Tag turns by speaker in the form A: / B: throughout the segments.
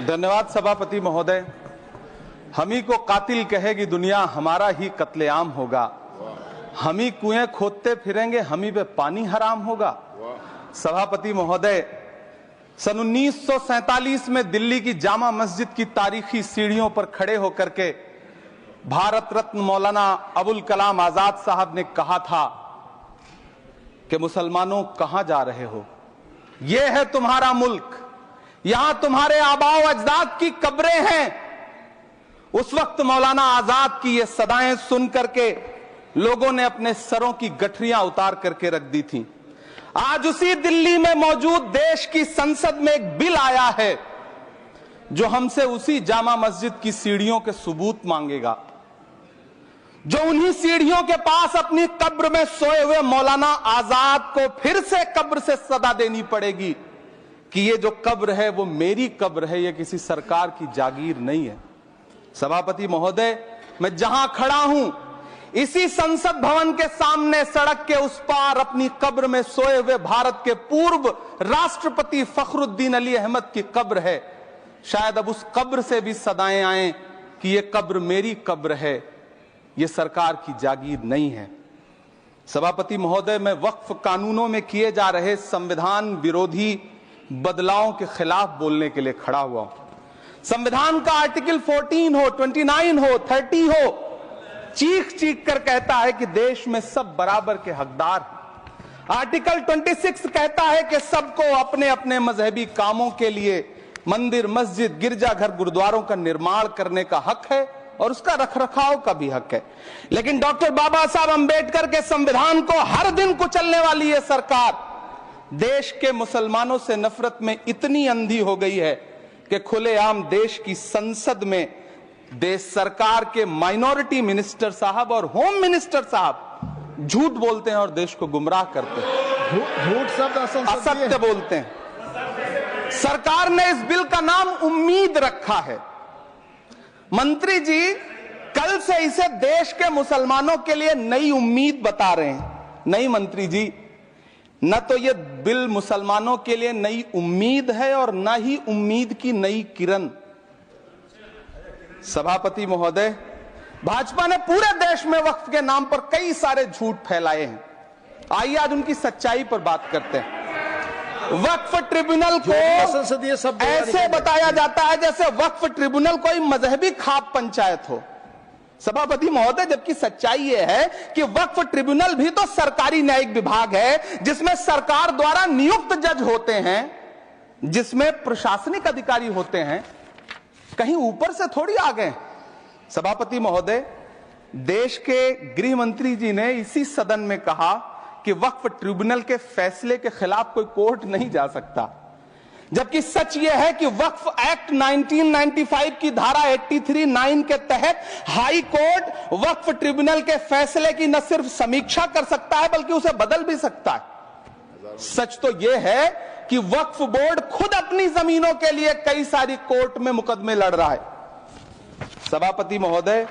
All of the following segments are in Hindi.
A: धन्यवाद सभापति महोदय। हम ही को कातिल कहेगी दुनिया, हमारा ही कत्लेआम होगा। हम ही कुएं खोदते फिरेंगे, हम ही पे पानी हराम होगा। सभापति महोदय, सन 1947 में दिल्ली की जामा मस्जिद की तारीखी सीढ़ियों पर खड़े होकर के भारत रत्न मौलाना अबुल कलाम आजाद साहब ने कहा था कि मुसलमानों कहां जा रहे हो, यह है तुम्हारा मुल्क, यहां तुम्हारे आबाओ अजदाद की कब्रें हैं। उस वक्त मौलाना आजाद की ये सदाएं सुन करके लोगों ने अपने सरों की गठरियां उतार करके रख दी थी। आज उसी दिल्ली में मौजूद देश की संसद में एक बिल आया है जो हमसे उसी जामा मस्जिद की सीढ़ियों के सबूत मांगेगा, जो उन्हीं सीढ़ियों के पास अपनी कब्र में सोए हुए मौलाना आजाद को फिर से कब्र से सदा देनी पड़ेगी कि ये जो कब्र है वो मेरी कब्र है, ये किसी सरकार की जागीर नहीं है। सभापति महोदय, मैं जहां खड़ा हूं इसी संसद भवन के सामने सड़क के उस पार अपनी कब्र में सोए हुए भारत के पूर्व राष्ट्रपति फखरुद्दीन अली अहमद की कब्र है। शायद अब उस कब्र से भी सदाएं आए कि ये कब्र मेरी कब्र है, ये सरकार की जागीर नहीं है। सभापति महोदय, मैं वक्फ कानूनों में किए जा रहे संविधान विरोधी बदलावों के खिलाफ बोलने के लिए खड़ा हुआ हूं। संविधान का आर्टिकल 14 हो, 29 हो, 30 हो, चीख चीख कर कहता है कि देश में सब बराबर के हकदार हैं। आर्टिकल 26 कहता है कि सबको अपने अपने मजहबी कामों के लिए मंदिर, मस्जिद, गिरजाघर, गुरुद्वारों का निर्माण करने का हक है और उसका रखरखाव का भी हक है। लेकिन डॉक्टर बाबा साहब अंबेडकर के संविधान को हर दिन कुचलने वाली ये सरकार देश के मुसलमानों से नफरत में इतनी अंधी हो गई है कि खुलेआम देश की संसद में देश सरकार के माइनॉरिटी मिनिस्टर साहब और होम मिनिस्टर साहब झूठ बोलते हैं और देश को गुमराह करते हैं।
B: झूठ शब्द
A: असत्य बोलते हैं। सरकार ने इस बिल का नाम उम्मीद रखा है। मंत्री जी कल से इसे देश के मुसलमानों के लिए नई उम्मीद बता रहे हैं। नहीं मंत्री जी, न तो ये बिल मुसलमानों के लिए नई उम्मीद है और न ही उम्मीद की नई किरण। सभापति महोदय, भाजपा ने पूरे देश में वक्फ के नाम पर कई सारे झूठ फैलाए हैं। आइए आज उनकी सच्चाई पर बात करते हैं। वक्फ ट्रिब्यूनल को ऐसे बताया जाता है जैसे वक्फ ट्रिब्यूनल कोई मजहबी खाप पंचायत हो। सभापति महोदय, जबकि सच्चाई यह है कि वक्फ ट्रिब्यूनल भी तो सरकारी न्यायिक विभाग है जिसमें सरकार द्वारा नियुक्त जज होते हैं, जिसमें प्रशासनिक अधिकारी होते हैं, कहीं ऊपर से थोड़ी आ गए। सभापति महोदय, देश के गृह मंत्री जी ने इसी सदन में कहा कि वक्फ ट्रिब्यूनल के फैसले के खिलाफ कोई कोर्ट नहीं जा सकता, जबकि सच यह है कि वक्फ एक्ट 1995 की धारा 83(9) के तहत हाई कोर्ट वक्फ ट्रिब्यूनल के फैसले की न सिर्फ समीक्षा कर सकता है बल्कि उसे बदल भी सकता है। सच तो यह है कि वक्फ बोर्ड खुद अपनी जमीनों के लिए कई सारी कोर्ट में मुकदमे लड़ रहा है। सभापति महोदय,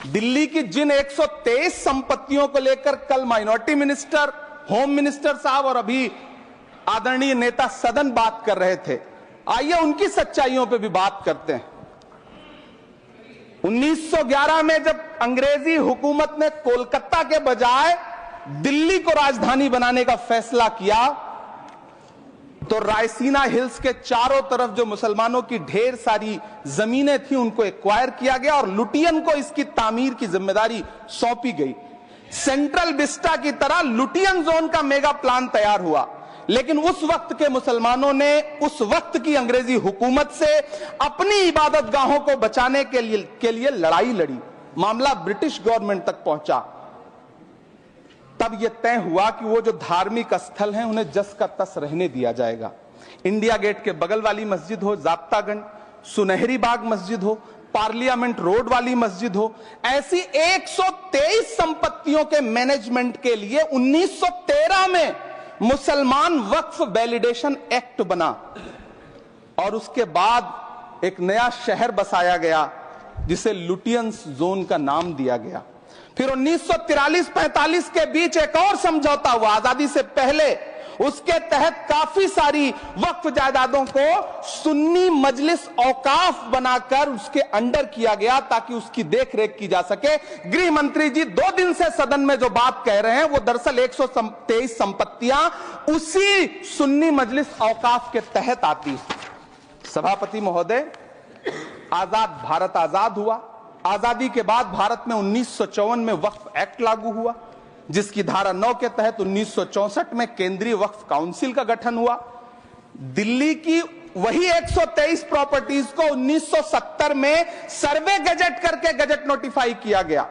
A: दिल्ली की जिन 123 संपत्तियों को लेकर कल माइनॉरिटी मिनिस्टर, होम मिनिस्टर साहब और अभी आदरणीय नेता सदन बात कर रहे थे, आइए उनकी सच्चाइयों पे भी बात करते हैं। 1911 में जब अंग्रेजी हुकूमत ने कोलकाता के बजाय दिल्ली को राजधानी बनाने का फैसला किया तो रायसीना हिल्स के चारों तरफ जो मुसलमानों की ढेर सारी जमीनें थी उनको एक्वायर किया गया और लुटियन को इसकी तामीर की जिम्मेदारी सौंपी गई। सेंट्रल विस्टा की तरह लुटियन जोन का मेगा प्लान तैयार हुआ, लेकिन उस वक्त के मुसलमानों ने उस वक्त की अंग्रेजी हुकूमत से अपनी इबादत गाहों को बचाने के लिए लड़ाई लड़ी। मामला ब्रिटिश गवर्नमेंट तक पहुंचा। तब यह तय हुआ कि वो जो धार्मिक स्थल हैं उन्हें जस का तस रहने दिया जाएगा। इंडिया गेट के बगल वाली मस्जिद हो, जाप्तागंज, सुनहरी बाग मस्जिद हो, पार्लियामेंट रोड वाली मस्जिद हो, ऐसी 123 संपत्तियों के मैनेजमेंट के लिए 1913 में मुसलमान वक्फ वैलिडेशन एक्ट बना और उसके बाद एक नया शहर बसाया गया जिसे लुटियंस जोन का नाम दिया गया। फिर 1943-45 के बीच एक और समझौता हुआ आजादी से पहले उसके तहत काफी सारी वक्फ जायदादों को सुन्नी मजलिस औकाफ बनाकर उसके अंडर किया गया ताकि उसकी देखरेख की जा सके। गृह मंत्री जी 2 दिन से सदन में जो बात कह रहे हैं वो दरअसल 123 संपत्तियां उसी सुन्नी मजलिस औकाफ के तहत आती। सभापति महोदय, आजाद भारत आजाद हुआ। आजादी के बाद भारत में 1954 में वक्फ एक्ट लागू हुआ, जिसकी धारा 9 के तहत 1964 में केंद्रीय वक्फ काउंसिल का गठन हुआ। दिल्ली की वही 123 प्रॉपर्टीज को 1970 में सर्वे गजट करके गजट नोटिफाई किया गया।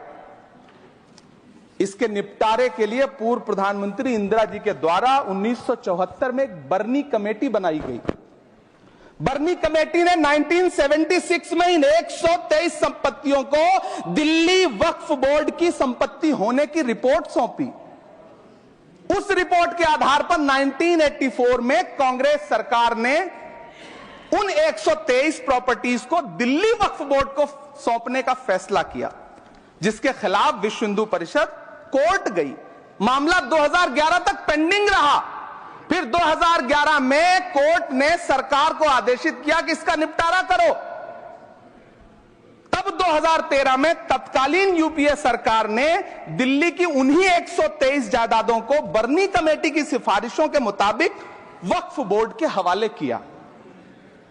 A: इसके निपटारे के लिए पूर्व प्रधानमंत्री इंदिरा जी के द्वारा 1974 में एक बर्नी कमेटी बनाई गई। बर्नी कमेटी ने 1976 में इन 123 संपत्तियों को दिल्ली वक्फ बोर्ड की संपत्ति होने की रिपोर्ट सौंपी। उस रिपोर्ट के आधार पर 1984 में कांग्रेस सरकार ने उन 123 प्रॉपर्टीज को दिल्ली वक्फ बोर्ड को सौंपने का फैसला किया, जिसके खिलाफ विश्व हिंदू परिषद कोर्ट गई। मामला 2011 तक पेंडिंग रहा। फिर 2011 में कोर्ट ने सरकार को आदेशित किया कि इसका निपटारा करो। तब 2013 में तत्कालीन यूपीए सरकार ने दिल्ली की उन्हीं 123 जायदादों को बर्नी कमेटी की सिफारिशों के मुताबिक वक्फ बोर्ड के हवाले किया।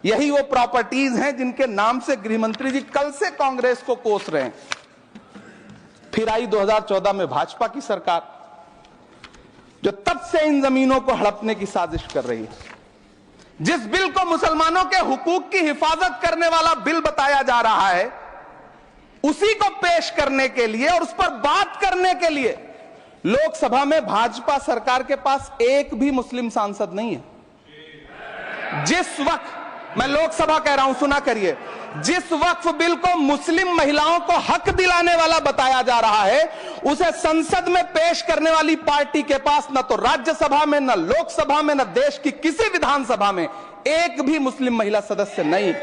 A: यही वो प्रॉपर्टीज हैं जिनके नाम से गृह मंत्री जी कल से कांग्रेस को कोस रहे हैं। फिर आई 2014 में भाजपा की सरकार, जो तब से इन जमीनों को हड़पने की साजिश कर रही है। जिस बिल को मुसलमानों के हुकूक की हिफाजत करने वाला बिल बताया जा रहा है, उसी को पेश करने के लिए और उस पर बात करने के लिए लोकसभा में भाजपा सरकार के पास एक भी मुस्लिम सांसद नहीं है। जिस वक्त, मैं लोकसभा कह रहा हूं, सुना करिए, जिस वक्फ बिल को मुस्लिम महिलाओं को हक दिलाने वाला बताया जा रहा है, उसे संसद में पेश करने वाली पार्टी के पास न तो राज्यसभा में, न लोकसभा में, न देश की किसी विधानसभा में एक भी मुस्लिम महिला सदस्य नहीं।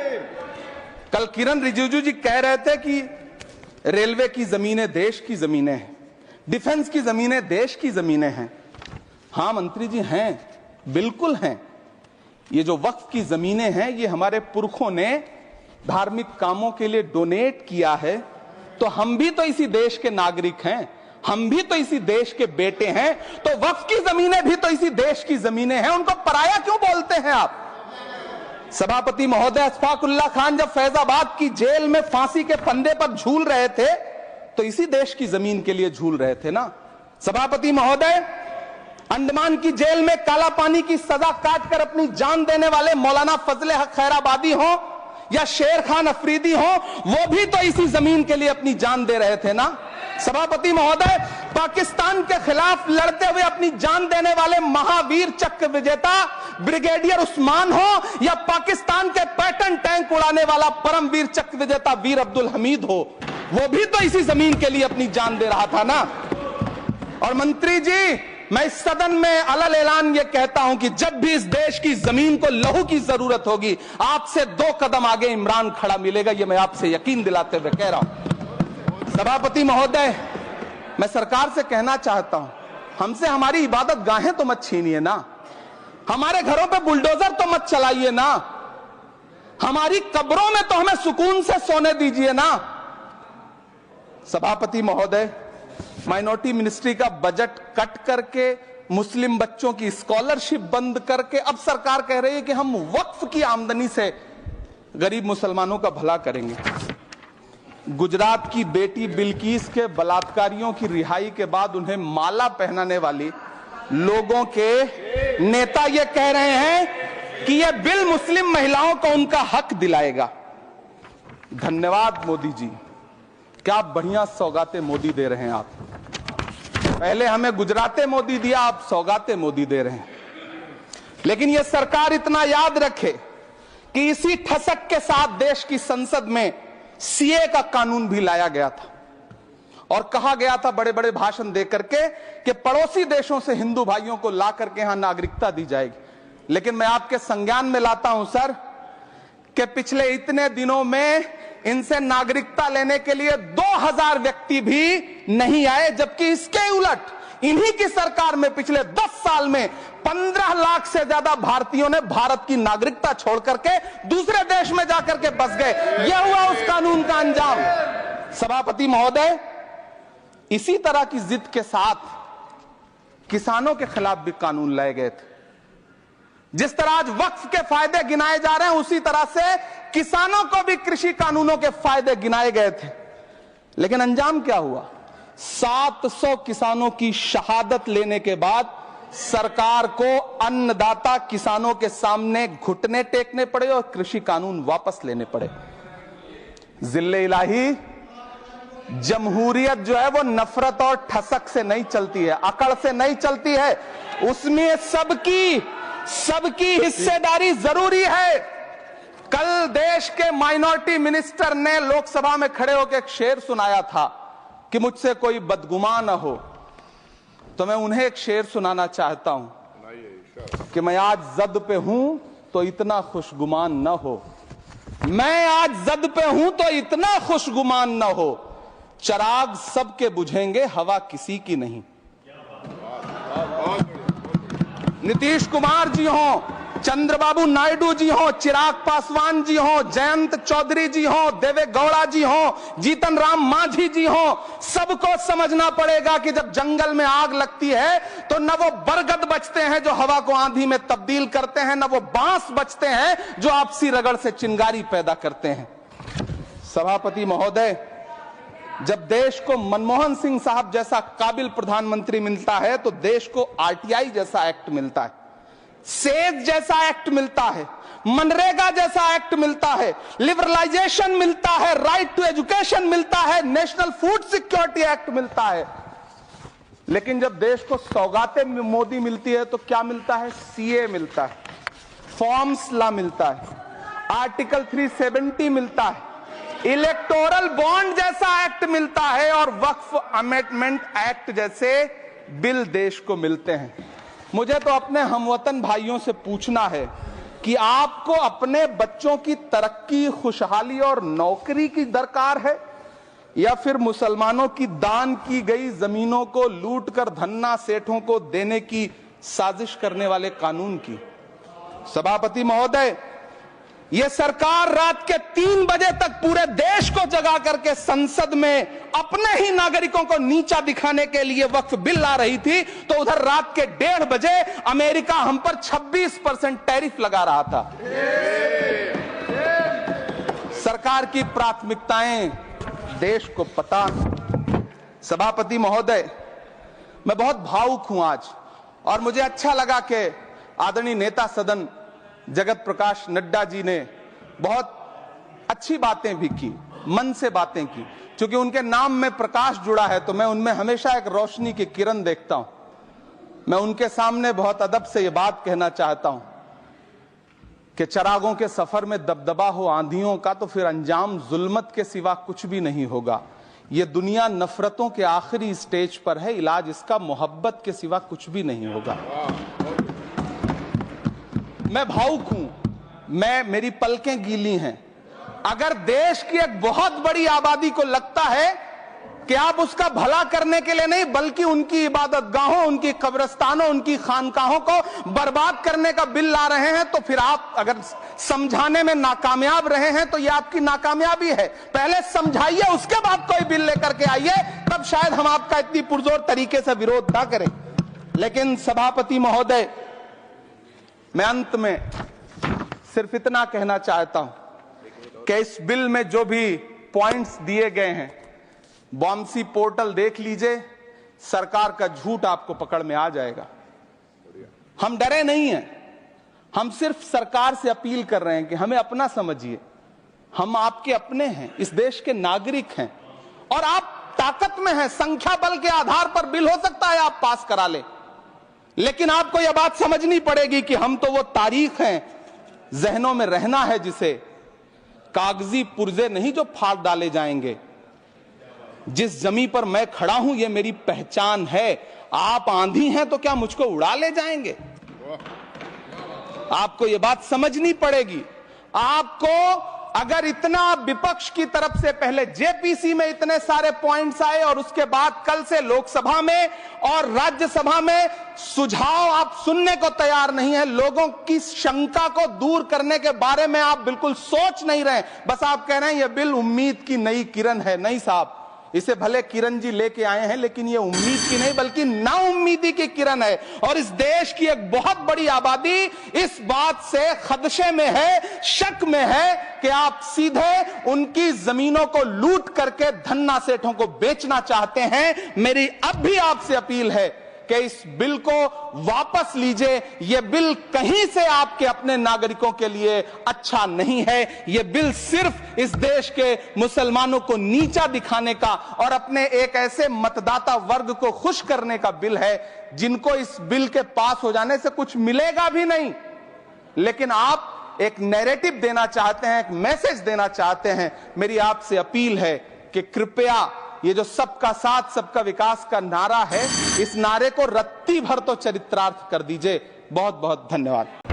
A: कल किरण रिजिजू जी कह रहे थे कि रेलवे की जमीनें देश की जमीनें हैं, डिफेंस की जमीनें देश की जमीनें हैं। हां मंत्री जी हैं, बिल्कुल हैं। ये जो वक्फ की जमीनें हैं, ये हमारे पुरखों ने धार्मिक कामों के लिए डोनेट किया है, तो हम भी तो इसी देश के नागरिक हैं, हम भी तो इसी देश के बेटे हैं, तो वक्फ की जमीनें भी तो इसी देश की जमीनें हैं। उनको पराया क्यों बोलते हैं आप? सभापति महोदय, अशफाकुल्लाह खान जब फैजाबाद की जेल में फांसी के फंदे पर झूल रहे थे, तो इसी देश की जमीन के लिए झूल रहे थे ना। सभापति महोदय, अंडमान की जेल में काला पानी की सजा काटकर अपनी जान देने वाले मौलाना फजले हक खैराबादी हो या शेर खान अफरीदी हो, वो भी तो इसी जमीन के लिए अपनी जान दे रहे थे ना। सभापति महोदय, पाकिस्तान के खिलाफ लड़ते हुए अपनी जान देने वाले महावीर चक्र विजेता ब्रिगेडियर उस्मान हो या पाकिस्तान के पैटर्न टैंक उड़ाने वाला परमवीर चक्र विजेता वीर अब्दुल हमीद हो, वो भी तो इसी जमीन के लिए अपनी जान दे रहा था ना। और मंत्री जी, मैं इस सदन में अलल ऐलान ये कहता हूं कि जब भी इस देश की जमीन को लहू की जरूरत होगी, आपसे 2 कदम आगे इमरान खड़ा मिलेगा। ये मैं आपसे यकीन दिलाते हुए कह रहा हूं। सभापति महोदय, मैं सरकार से कहना चाहता हूं, हमसे हमारी इबादत गाहें तो मत छीनिए ना, हमारे घरों पे बुलडोजर तो मत चलाइए ना, हमारी कब्रों में तो हमें सुकून से सोने दीजिए ना। सभापति महोदय, माइनॉरिटी मिनिस्ट्री का बजट कट करके, मुस्लिम बच्चों की स्कॉलरशिप बंद करके अब सरकार कह रही है कि हम वक्फ की आमदनी से गरीब मुसलमानों का भला करेंगे। गुजरात की बेटी बिल्किस के बलात्कारियों की रिहाई के बाद उन्हें माला पहनाने वाली लोगों के नेता ये कह रहे हैं कि यह बिल मुस्लिम महिलाओं को उनका हक दिलाएगा। धन्यवाद मोदी जी, क्या बढ़िया सौगातें मोदी दे रहे हैं आप। पहले हमें गुजराते मोदी दिया, आप सौगाते मोदी दे रहे हैं। लेकिन यह सरकार इतना याद रखे कि इसी ठसक के साथ देश की संसद में सीए का कानून भी लाया गया था और कहा गया था बड़े बड़े भाषण देकर के कि पड़ोसी देशों से हिंदू भाइयों को ला करके यहां नागरिकता दी जाएगी। लेकिन मैं आपके संज्ञान में लाता हूं सर कि पिछले इतने दिनों में इनसे नागरिकता लेने के लिए 2000 व्यक्ति भी नहीं आए, जबकि इसके उलट इन्हीं की सरकार में पिछले 10 साल में 15 लाख से ज्यादा भारतीयों ने भारत की नागरिकता छोड़ करके दूसरे देश में जाकर के बस गए। यह हुआ उस कानून का अंजाम। सभापति महोदय, इसी तरह की जिद के साथ किसानों के खिलाफ भी कानून लाए गए थे। जिस तरह आज वक्फ के फायदे गिनाए जा रहे हैं, उसी तरह से किसानों को भी कृषि कानूनों के फायदे गिनाए गए थे। लेकिन अंजाम क्या हुआ? 700 किसानों की शहादत लेने के बाद सरकार को अन्नदाता किसानों के सामने घुटने टेकने पड़े और कृषि कानून वापस लेने पड़े। जिल्ले इलाही, जमहूरियत जो है वो नफरत और ठसक से नहीं चलती है, अकड़ से नहीं चलती है, उसमें सबकी हिस्सेदारी जरूरी है। कल देश के माइनॉरिटी मिनिस्टर ने लोकसभा में खड़े होकर एक शेर सुनाया था कि मुझसे कोई बदगुमान न हो, तो मैं उन्हें एक शेर सुनाना चाहता हूं कि मैं आज जद पे हूं तो इतना खुशगुमान न हो, मैं आज जद पे हूं तो इतना खुशगुमान न हो, चराग सबके बुझेंगे हवा किसी की नहीं। नीतीश कुमार जी हो, चंद्रबाबू नायडू जी हो, चिराग पासवान जी हो, जयंत चौधरी जी हो, देवे गौड़ा जी हो, जीतन राम मांझी जी हो, सबको समझना पड़ेगा कि जब जंगल में आग लगती है तो न वो बरगद बचते हैं जो हवा को आंधी में तब्दील करते हैं, न वो बांस बचते हैं जो आपसी रगड़ से चिंगारी पैदा करते हैं। सभापति महोदय, जब देश को मनमोहन सिंह साहब जैसा काबिल प्रधानमंत्री मिलता है तो देश को आरटीआई जैसा एक्ट मिलता है, सेज जैसा एक्ट मिलता है, मनरेगा जैसा एक्ट मिलता है, लिबरलाइजेशन मिलता है, राइट टू एजुकेशन मिलता है, नेशनल फूड सिक्योरिटी एक्ट मिलता है। लेकिन जब देश को सौगातें मोदी मिलती है तो क्या मिलता है? सीए मिलता है, फॉर्म्स लॉ मिलता है, आर्टिकल 370 मिलता है, इलेक्टोरल बॉन्ड जैसा एक्ट मिलता है और वक्फ अमेंडमेंट एक्ट जैसे बिल देश को मिलते हैं। मुझे तो अपने हमवतन भाइयों से पूछना है कि आपको अपने बच्चों की तरक्की, खुशहाली और नौकरी की दरकार है या फिर मुसलमानों की दान की गई जमीनों को लूट कर धन्ना सेठों को देने की साजिश करने वाले कानून की? सभापति महोदय, यह सरकार रात के 3 बजे तक पूरे देश को जगा करके संसद में अपने ही नागरिकों को नीचा दिखाने के लिए वक्फ बिल ला रही थी, तो उधर रात के 1:30 बजे अमेरिका हम पर 26% टैरिफ लगा रहा था। सरकार की प्राथमिकताएं देश को पता। सभापति महोदय, मैं बहुत भावुक हूं आज, और मुझे अच्छा लगा कि आदरणीय नेता सदन जगत प्रकाश नड्डा जी ने बहुत अच्छी बातें भी की, मन से बातें की। क्योंकि उनके नाम में प्रकाश जुड़ा है तो मैं उनमें हमेशा एक रोशनी की किरण देखता हूं। मैं उनके सामने बहुत अदब से यह बात कहना चाहता हूं कि चरागों के सफर में दबदबा हो आंधियों का तो फिर अंजाम जुल्मत के सिवा कुछ भी नहीं होगा। यह दुनिया नफरतों के आखिरी स्टेज पर है, इलाज इसका मोहब्बत के सिवा कुछ भी नहीं होगा। मैं भावुक हूं, मेरी पलकें गीली हैं। अगर देश की एक बहुत बड़ी आबादी को लगता है कि आप उसका भला करने के लिए नहीं बल्कि उनकी इबादतगाहों, उनकी कब्रिस्तानों, उनकी खानकाहों को बर्बाद करने का बिल ला रहे हैं, तो फिर आप अगर समझाने में नाकामयाब रहे हैं तो यह आपकी नाकामयाबी है। पहले समझाइए, उसके बाद कोई बिल लेकर के आइए, तब शायद हम आपका इतनी पुरजोर तरीके से विरोध ना करें। लेकिन सभापति महोदय, मैं अंत में सिर्फ इतना कहना चाहता हूं कि इस बिल में जो भी पॉइंट्स दिए गए हैं, बॉम्सी पोर्टल देख लीजिए, सरकार का झूठ आपको पकड़ में आ जाएगा। हम डरे नहीं हैं, हम सिर्फ सरकार से अपील कर रहे हैं कि हमें अपना समझिए। हम आपके अपने हैं, इस देश के नागरिक हैं और आप ताकत में हैं। संख्या बल के आधार पर बिल हो सकता है आप पास करा ले, लेकिन आपको यह बात समझनी पड़ेगी कि हम तो वो तारीख हैं, जहनों में रहना है जिसे, कागजी पुर्जे नहीं जो फाड़ डाले जाएंगे। जिस जमीन पर मैं खड़ा हूं ये मेरी पहचान है। आप आंधी हैं तो क्या मुझको उड़ा ले जाएंगे? आपको यह बात समझनी पड़ेगी। आपको अगर इतना विपक्ष की तरफ से पहले जेपीसी में इतने सारे पॉइंट्स आए और उसके बाद कल से लोकसभा में और राज्यसभा में सुझाव आप सुनने को तैयार नहीं है, लोगों की शंका को दूर करने के बारे में आप बिल्कुल सोच नहीं रहे, बस आप कह रहे हैं यह बिल उम्मीद की नई किरण है। नहीं साहब, इसे भले किरण जी लेके आए हैं, लेकिन ये उम्मीद की नहीं बल्कि नाउम्मीदी की किरण है। और इस देश की एक बहुत बड़ी आबादी इस बात से खदशे में है, शक में है कि आप सीधे उनकी जमीनों को लूट करके धन्ना सेठों को बेचना चाहते हैं। मेरी अब भी आपसे अपील है कि इस बिल को वापस लीजिए। यह बिल कहीं से आपके अपने नागरिकों के लिए अच्छा नहीं है। यह बिल सिर्फ इस देश के मुसलमानों को नीचा दिखाने का और अपने एक ऐसे मतदाता वर्ग को खुश करने का बिल है जिनको इस बिल के पास हो जाने से कुछ मिलेगा भी नहीं। लेकिन आप एक नैरेटिव देना चाहते हैं, एक मैसेज देना चाहते हैं। मेरी आपसे अपील है कि कृपया ये जो सबका साथ सबका विकास का नारा है, इस नारे को रत्ती भर तो चरित्रार्थ कर दीजिए। बहुत बहुत धन्यवाद।